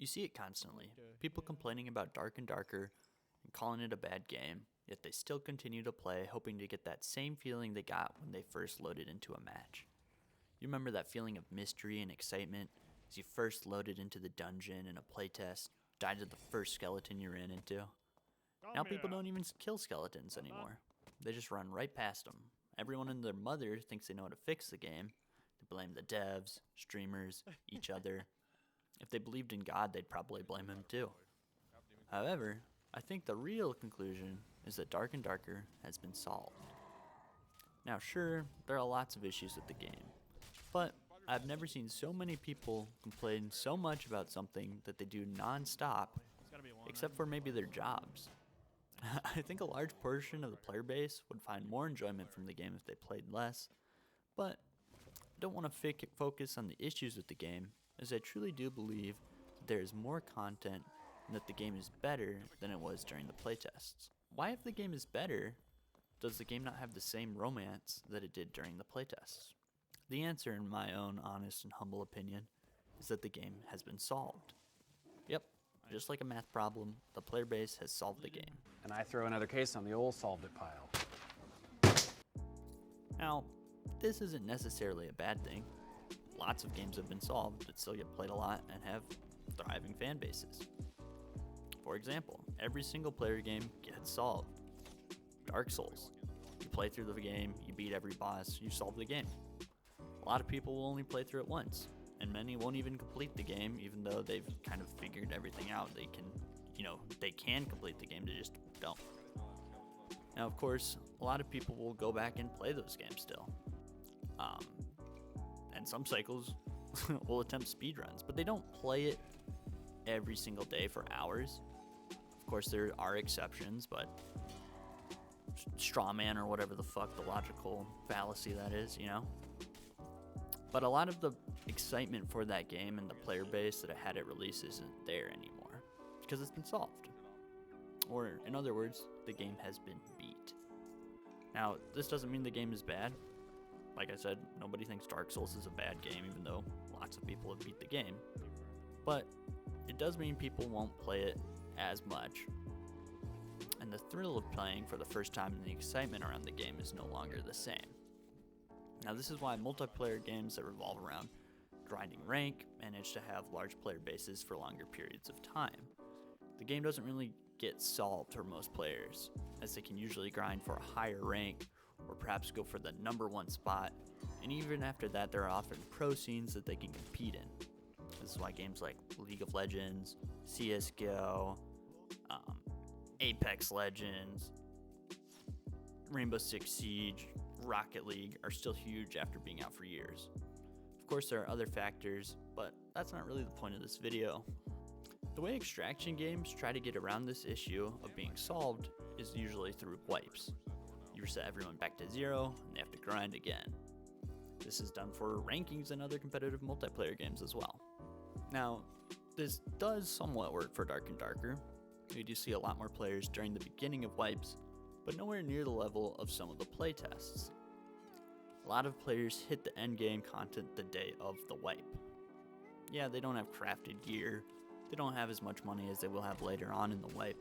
You see it constantly. People complaining about Dark and Darker and calling it a bad game, yet they still continue to play, hoping to get that same feeling they got when they first loaded into a match. You remember that feeling of mystery and excitement as you first loaded into the dungeon in a playtest, died to the first skeleton you ran into? Now people don't even kill skeletons anymore. They just run right past them. Everyone and their mother thinks they know how to fix the game. They blame the devs, streamers, each other. If they believed in God, they'd probably blame him too. However, I think the real conclusion is that Dark and Darker has been solved. Now sure, there are lots of issues with the game, but I've never seen so many people complain so much about something that they do non-stop, except for maybe their jobs. I think a large portion of the player base would find more enjoyment from the game if they played less, but I don't want to focus on the issues with the game, as I truly do believe that there is more content and that the game is better than it was during the playtests. Why, if the game is better, does the game not have the same romance that it did during the playtests? The answer, in my own honest and humble opinion, is that the game has been solved. Yep, just like a math problem, the player base has solved the game. And I throw another case on the old solved it pile. Now, this isn't necessarily a bad thing. Lots of games have been solved that still get played a lot and have thriving fan bases. For example, every single player game gets solved. Dark Souls. You play through the game, you beat every boss, you solve the game. A lot of people will only play through it once, and many won't even complete the game even though they've kind of figured everything out. They can complete the game, they just don't. Now, of course, a lot of people will go back and play those games still. And some cycles will attempt speedruns, but they don't play it every single day for hours. Of course, there are exceptions, but straw man or whatever the fuck the logical fallacy that is, But a lot of the excitement for that game and the player base that it had at release isn't there anymore because it's been solved. Or, in other words, the game has been beat. Now, this doesn't mean the game is bad. Like I said, nobody thinks Dark Souls is a bad game, even though lots of people have beat the game. But it does mean people won't play it as much. And the thrill of playing for the first time and the excitement around the game is no longer the same. Now, this is why multiplayer games that revolve around grinding rank manage to have large player bases for longer periods of time. The game doesn't really get solved for most players, as they can usually grind for a higher rank or perhaps go for the number one spot, and even after that there are often pro scenes that they can compete in. This is why games like League of Legends, CSGO, Apex Legends, Rainbow Six Siege, Rocket League are still huge after being out for years. Of course there are other factors, but that's not really the point of this video. The way extraction games try to get around this issue of being solved is usually through wipes. You reset everyone back to 0 and they have to grind again. This is done for rankings and other competitive multiplayer games as well. Now, this does somewhat work for Dark and Darker. We do see a lot more players during the beginning of wipes, but nowhere near the level of some of the playtests. A lot of players hit the end game content the day of the wipe. Yeah, they don't have crafted gear, they don't have as much money as they will have later on in the wipe,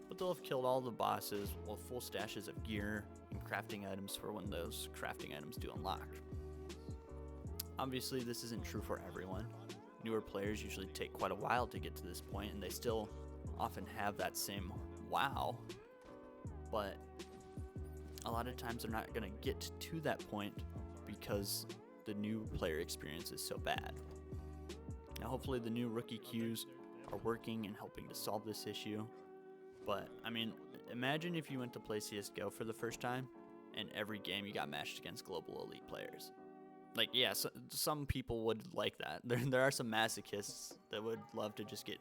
but they'll have killed all the bosses with full stashes of gear and crafting items for when those crafting items do unlock. Obviously, this isn't true for everyone. Newer players usually take quite a while to get to this point, and they still often have that same wow, but a lot of times they're not going to get to that point because the new player experience is so bad. Now, hopefully the new rookie queues are working and helping to solve this issue, but imagine if you went to play CSGO for the first time and every game you got matched against global elite players. Some people would like that. There are some masochists that would love to just get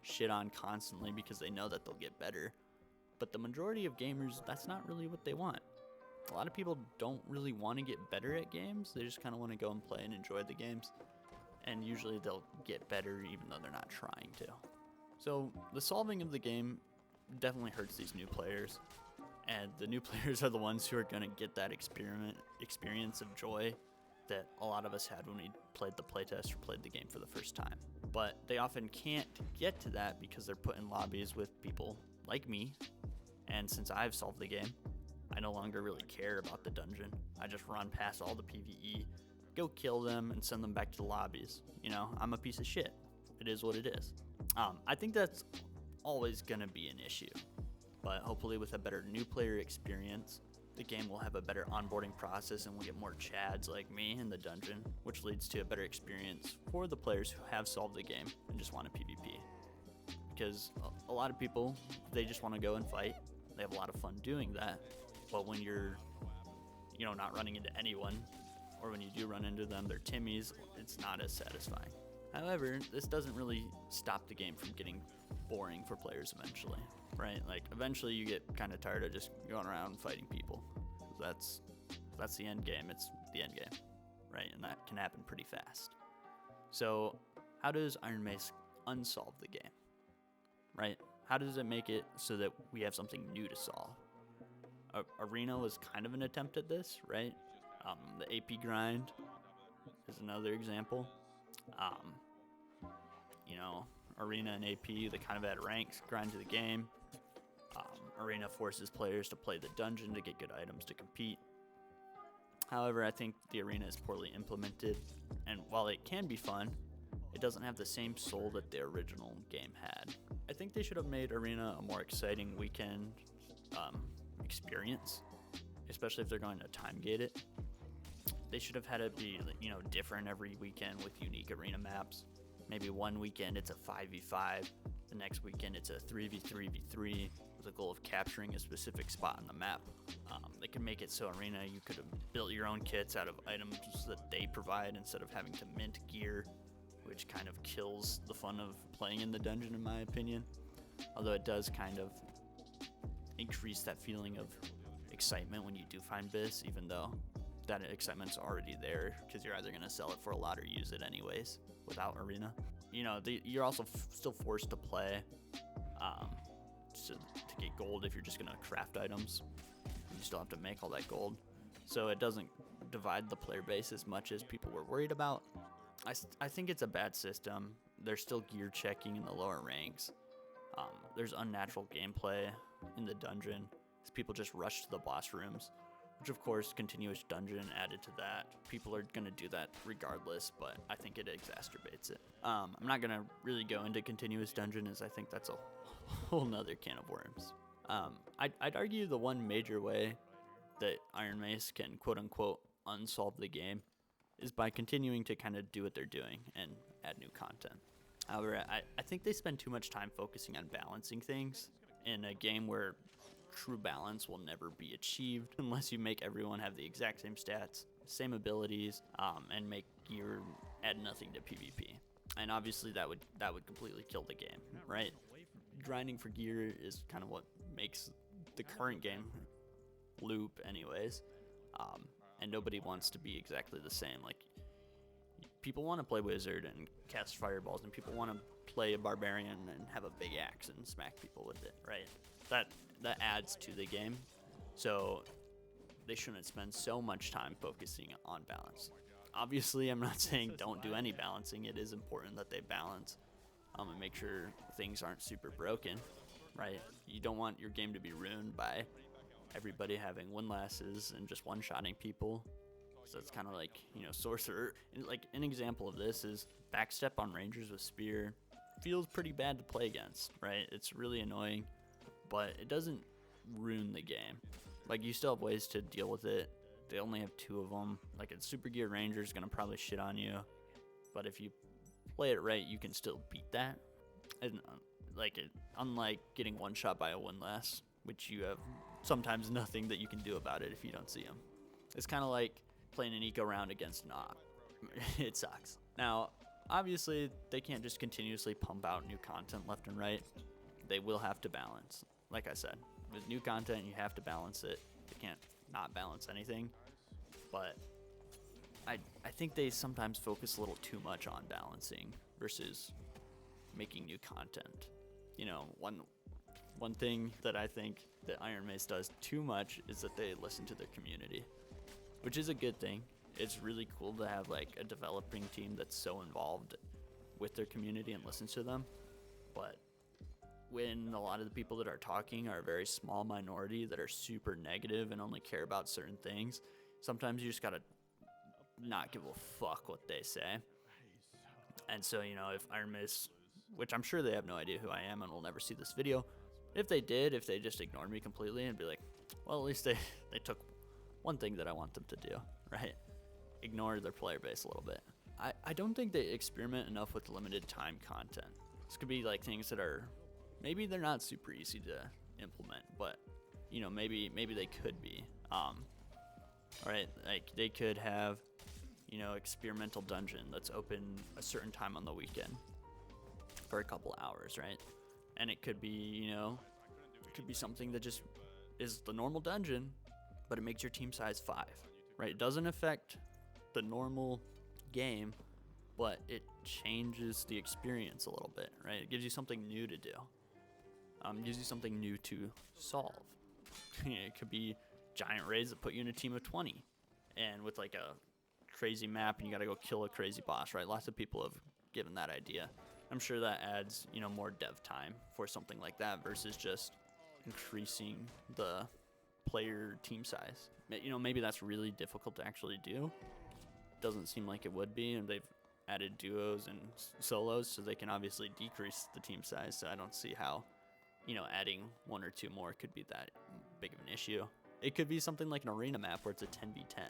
shit on constantly because they know that they'll get better. But the majority of gamers, that's not really what they want. A lot of people don't really want to get better at games. They just kind of want to go and play and enjoy the games. And usually they'll get better even though they're not trying to. So the solving of the game definitely hurts these new players. And the new players are the ones who are going to get that experience of joy that a lot of us had when we played the playtest or played the game for the first time. But they often can't get to that because they're put in lobbies with people like me. And since I've solved the game, I no longer really care about the dungeon. I just run past all the PvE, go kill them, and send them back to the lobbies. You know, I'm a piece of shit. It is what it is. I think that's always going to be an issue. But hopefully with a better new player experience, the game will have a better onboarding process and we'll get more chads like me in the dungeon, which leads to a better experience for the players who have solved the game and just want a PvP. Because a lot of people, they just want to go and fight. They have a lot of fun doing that. But when you're, not running into anyone, or when you do run into them, they're Timmies, it's not as satisfying. However, this doesn't really stop the game from getting boring for players eventually, right? Like, eventually you get kind of tired of just going around fighting people. That's the end game. It's the end game, right? And that can happen pretty fast. So how does Ironmace unsolve the game, right? How does it make it so that we have something new to solve? Arena was kind of an attempt at this, right? The AP grind is another example. Arena and AP, they kind of add ranks, grind to the game. Arena forces players to play the dungeon to get good items to compete. However, I think the arena is poorly implemented, and while it can be fun, it doesn't have the same soul that the original game had. I think they should have made Arena a more exciting weekend experience, especially if they're going to time gate it. They should have had it be, different every weekend with unique arena maps. Maybe one weekend it's a 5v5, the next weekend it's a 3v3v3 with the goal of capturing a specific spot on the map. They could make it so Arena, you could have built your own kits out of items that they provide instead of having to mint gear, which kind of kills the fun of playing in the dungeon in my opinion. Although it does kind of increase that feeling of excitement when you do find Bis, even though that excitement's already there because you're either going to sell it for a lot or use it anyways without Arena. You're also still forced to play to get gold if you're just going to craft items. You still have to make all that gold. So it doesn't divide the player base as much as people were worried about. I think it's a bad system. There's still gear checking in the lower ranks. There's unnatural gameplay in the dungeon as people just rush to the boss rooms, which of course continuous dungeon added to that. People are going to do that regardless, but I think it exacerbates it. I'm not going to really go into continuous dungeon as I think that's a whole nother can of worms. I'd argue the one major way that Ironmace can quote unquote unsolve the game is by continuing to kind of do what they're doing and add new content. However, I think they spend too much time focusing on balancing things in a game where true balance will never be achieved unless you make everyone have the exact same stats, same abilities, and make gear add nothing to PvP. And obviously that would completely kill the game, right? Grinding for gear is kind of what makes the current game loop anyways. And nobody wants to be exactly the same. Like, people want to play wizard and cast fireballs, and people want to play a barbarian and have a big axe and smack people with it, right? That adds to the game. So they shouldn't spend so much time focusing on balance. Obviously, I'm not saying don't do any balancing. It is important that they balance and make sure things aren't super broken, right? You don't want your game to be ruined by everybody having windlasses and just one-shotting people. So it's kind of like, sorcerer. And like an example of this is backstep on rangers with spear. Feels pretty bad to play against, right? It's really annoying, but it doesn't ruin the game. Like, you still have ways to deal with it. They only have 2 of them. Like, a super gear ranger is gonna probably shit on you, but if you play it right, you can still beat that. And unlike getting one shot by a windlass, which you have sometimes nothing that you can do about it if you don't see them. It's kind of like playing an eco round against an op. It sucks. Now, obviously, they can't just continuously pump out new content left and right. They will have to balance. Like I said, with new content, you have to balance it. They can't not balance anything. But I think they sometimes focus a little too much on balancing versus making new content. One thing that I think that Ironmace does too much is that they listen to their community, which is a good thing. It's really cool to have like a developing team that's so involved with their community and listens to them. But when a lot of the people that are talking are a very small minority that are super negative and only care about certain things, sometimes you just gotta not give a fuck what they say. And so, you know, if Ironmace, which I'm sure they have no idea who I am and will never see this video, if they just ignored me completely and be like, well, at least they took one thing that I want them to do, right? Ignore their player base a little bit. I don't think they experiment enough with limited time content. This could be like things that are, maybe they're not super easy to implement, but you know, maybe they could be. Right, like they could have, you know, experimental dungeon that's open a certain time on the weekend for a couple hours, right? And it could be, you know, it could be something that just is the normal dungeon, but it makes your team size 5, right? It doesn't affect the normal game, but it changes the experience a little bit, right? It gives you something new to do. Gives you something new to solve. It could be giant raids that put you in a team of 20, and with like a crazy map, and you got to go kill a crazy boss, right? Lots of people have given that idea. I'm sure that adds, you know, more dev time for something like that versus just increasing the player team size. You know, maybe that's really difficult to actually do. Doesn't seem like it would be, and they've added duos and solos, so they can obviously decrease the team size. So I don't see how, you know, adding 1 or 2 more could be that big of an issue. It could be something like an arena map where it's a 10v10.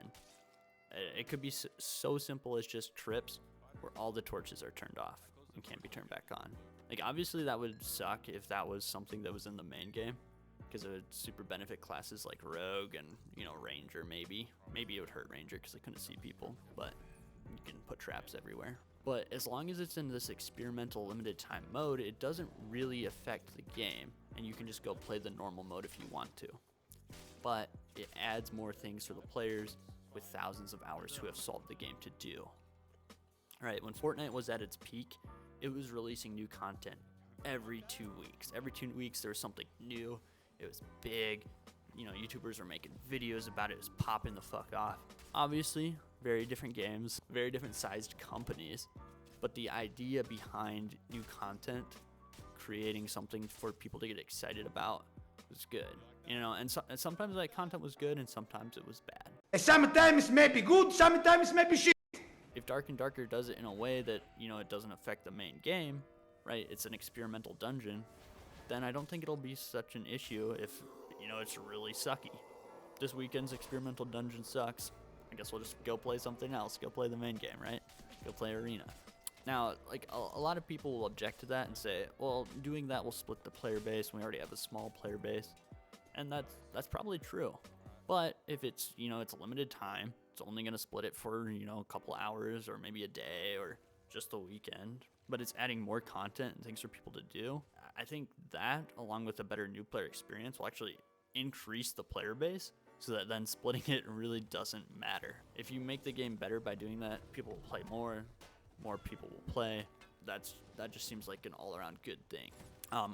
It could be so simple as just trips where all the torches are turned off and can't be turned back on. Like, obviously that would suck if that was something that was in the main game, because it would super benefit classes like Rogue and, you know, Ranger. Maybe it would hurt Ranger because they couldn't see people, but you can put traps everywhere. But as long as it's in this experimental limited time mode, it doesn't really affect the game, and you can just go play the normal mode if you want to. But it adds more things for the players with thousands of hours who have solved the game to do. Right, when Fortnite was at its peak, it was releasing new content every 2 weeks. Every 2 weeks there was something new. It was big. You know, YouTubers were making videos about it. It was popping the fuck off. Obviously, very different games, very different sized companies, but the idea behind new content, creating something for people to get excited about, was good. You know, and sometimes that content was good and sometimes it was bad. Sometimes it may be good, sometimes it may be shit. If Dark and Darker does it in a way that, you know, it doesn't affect the main game, right? It's an experimental dungeon, then I don't think it'll be such an issue if, you know, it's really sucky. This weekend's experimental dungeon sucks. I guess we'll just go play something else. Go play the main game, right? Go play Arena. Now, like, a lot of people will object to that and say, well, doing that will split the player base. We already have a small player base. And that's probably true. But if it's, you know, it's a limited time, it's only going to split it for, you know, a couple hours or maybe a day or just the weekend, but it's adding more content and things for people to do. I think that, along with a better new player experience, will actually increase the player base so that then splitting it really doesn't matter. If you make the game better by doing that, people will play more people will play. That just seems like an all-around good thing.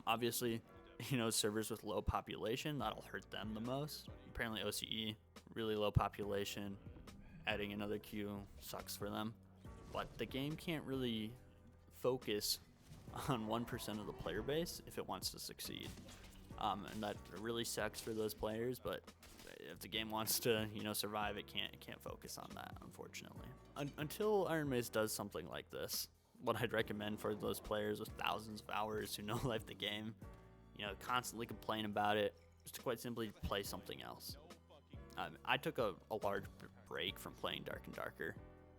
Obviously, you know, servers with low population, that'll hurt them the most. Apparently OCE, really low population, adding another queue sucks for them. But the game can't really focus on 1% of the player base if it wants to succeed. And that really sucks for those players, but if the game wants to, you know, survive, it can't focus on that, unfortunately. Until Ironmace does something like this, what I'd recommend for those players with thousands of hours who know life the game, you know, constantly complain about it, just to quite simply play something else. I took a large break from playing Dark and Darker,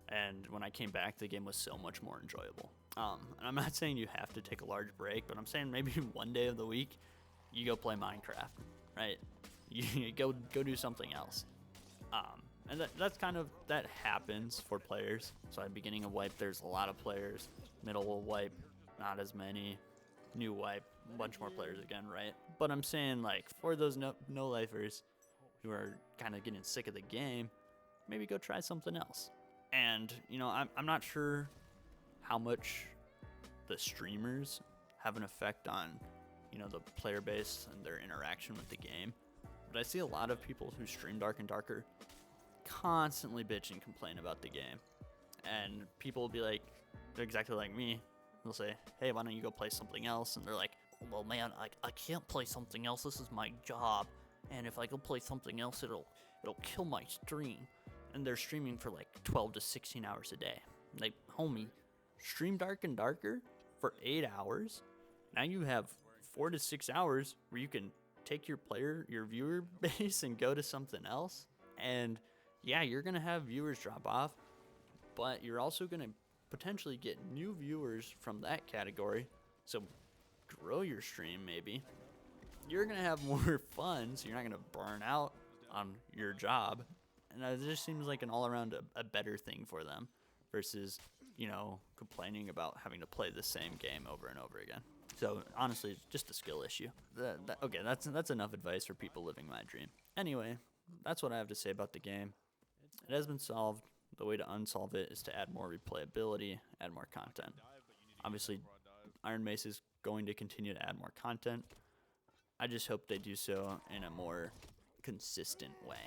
and when I came back, the game was so much more enjoyable. And I'm not saying you have to take a large break, but I'm saying maybe one day of the week, you go play Minecraft, right? You go do something else. And that's kind of, that happens for players. So at the beginning of wipe, there's a lot of players. Middle of wipe, not as many. New wipe, a bunch more players again, right? But I'm saying, like, for those no-lifers who are kind of getting sick of the game, maybe go try something else. And, you know, I'm not sure how much the streamers have an effect on, you know, the player base and their interaction with the game. But I see a lot of people who stream Dark and Darker constantly bitch and complain about the game. And people will be like, they're exactly like me. They'll say, hey, why don't you go play something else? And they're like, well, man, I can't play something else. This is my job. And if I go play something else, it'll kill my stream. And they're streaming for like 12 to 16 hours a day. Like, homie, stream Dark and Darker for 8 hours. Now you have 4 to 6 hours where you can take your viewer base and go to something else. And yeah, you're going to have viewers drop off, but you're also going to potentially get new viewers from that category. So grow your stream maybe. You're going to have more fun, so you're not going to burn out on your job. And it just seems like an all-around a better thing for them versus, complaining about having to play the same game over and over again. So honestly, it's just a skill issue. Okay, that's enough advice for people living my dream. Anyway, that's what I have to say about the game. It has been solved. The way to unsolve it is to add more replayability, add more content. Obviously, Ironmace is going to continue to add more content. I just hope they do so in a more consistent way.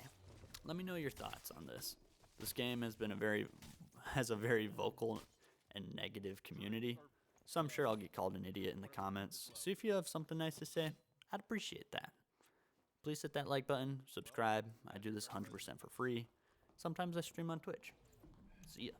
Let me know your thoughts on this. This game has a very vocal and negative community, so I'm sure I'll get called an idiot in the comments. So if you have something nice to say, I'd appreciate that. Please hit that like button, subscribe. I do this 100% for free. Sometimes I stream on Twitch. See ya.